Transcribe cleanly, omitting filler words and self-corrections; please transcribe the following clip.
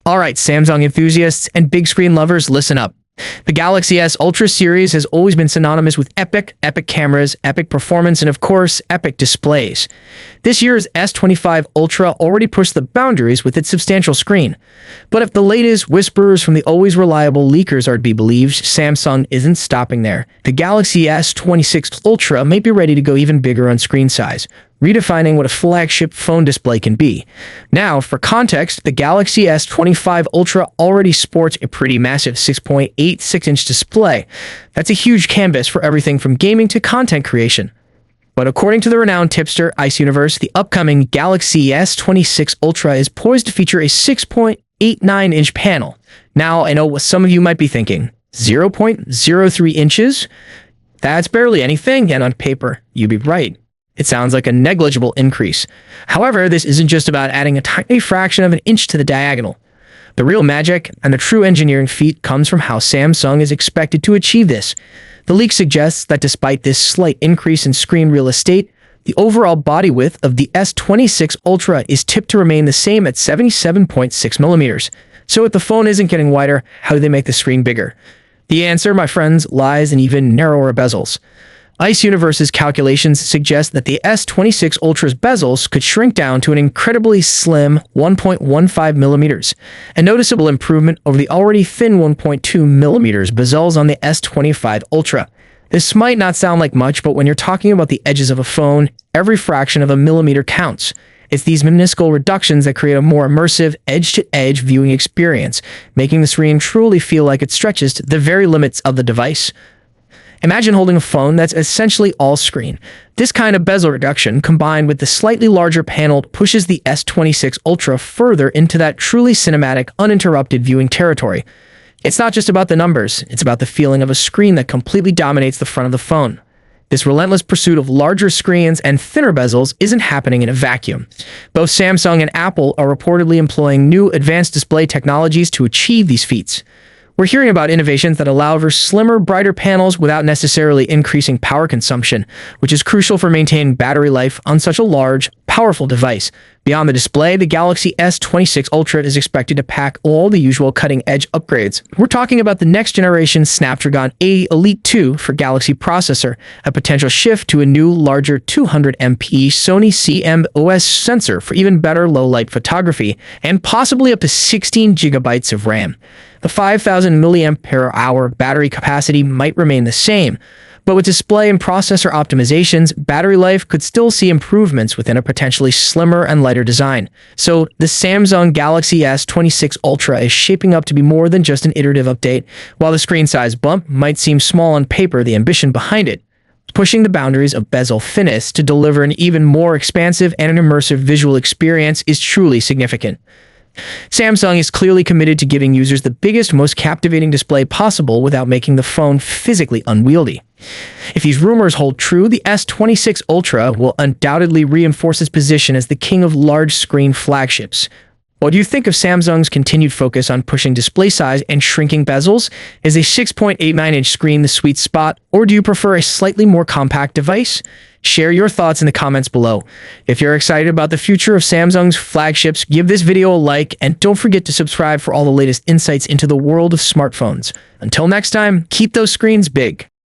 All right, Samsung enthusiasts and big screen lovers, listen up. The Galaxy S Ultra series has always been synonymous with epic cameras, epic performance, and of course, epic displays. This year's S25 Ultra already pushed the boundaries with its substantial screen. But if the latest whispers from the always reliable leakers are to be believed, Samsung isn't stopping there. The Galaxy S26 Ultra may be ready to go even bigger on screen size, redefining what a flagship phone display can be. Now, for context, the Galaxy S25 Ultra already sports a pretty massive 6.86-inch display. That's a huge canvas for everything from gaming to content creation. But according to the renowned tipster Ice Universe, the upcoming Galaxy S26 Ultra is poised to feature a 6.89-inch panel. Now, I know what some of you might be thinking. 0.03 inches? That's barely anything, and on paper, you'd be right. It sounds like a negligible increase. However, this isn't just about adding a tiny fraction of an inch to the diagonal. The real magic and the true engineering feat comes from how Samsung is expected to achieve this. The leak suggests that despite this slight increase in screen real estate, the overall body width of the S26 Ultra is tipped to remain the same at 77.6 millimeters. So if the phone isn't getting wider, how do they make the screen bigger? The answer, my friends, lies in even narrower bezels. Ice Universe's calculations suggest that the S26 Ultra's bezels could shrink down to an incredibly slim 1.15 millimeters, a noticeable improvement over the already thin 1.2 millimeters bezels on the S25 Ultra. This might not sound like much, but when you're talking about the edges of a phone, every fraction of a millimeter counts. It's these minuscule reductions that create a more immersive, edge-to-edge viewing experience, making the screen truly feel like it stretches to the very limits of the device. Imagine holding a phone that's essentially all screen. This kind of bezel reduction, combined with the slightly larger panel, pushes the S26 Ultra further into that truly cinematic, uninterrupted viewing territory. It's not just about the numbers, it's about the feeling of a screen that completely dominates the front of the phone. This relentless pursuit of larger screens and thinner bezels isn't happening in a vacuum. Both Samsung and Apple are reportedly employing new advanced display technologies to achieve these feats. We're hearing about innovations that allow for slimmer, brighter panels without necessarily increasing power consumption, which is crucial for maintaining battery life on such a large, powerful device. Beyond the display, the Galaxy S26 Ultra is expected to pack all the usual cutting-edge upgrades. We're talking about the next-generation Snapdragon 8 Elite 2 for Galaxy processor, a potential shift to a new, larger 200MP Sony CMOS sensor for even better low-light photography, and possibly up to 16 gigabytes of RAM. The 5,000 mAh battery capacity might remain the same, but with display and processor optimizations, battery life could still see improvements within a potentially slimmer and lighter design. So the Samsung Galaxy S26 Ultra is shaping up to be more than just an iterative update. While the screen size bump might seem small on paper, the ambition behind it, pushing the boundaries of bezel thinness to deliver an even more expansive and an immersive visual experience, is truly significant. Samsung is clearly committed to giving users the biggest, most captivating display possible without making the phone physically unwieldy. If these rumors hold true, the S26 Ultra will undoubtedly reinforce its position as the king of large-screen flagships. What do you think of Samsung's continued focus on pushing display size and shrinking bezels? Is a 6.89-inch screen the sweet spot, or do you prefer a slightly more compact device? Share your thoughts in the comments below. If you're excited about the future of Samsung's flagships, give this video a like, and don't forget to subscribe for all the latest insights into the world of smartphones. Until next time, keep those screens big.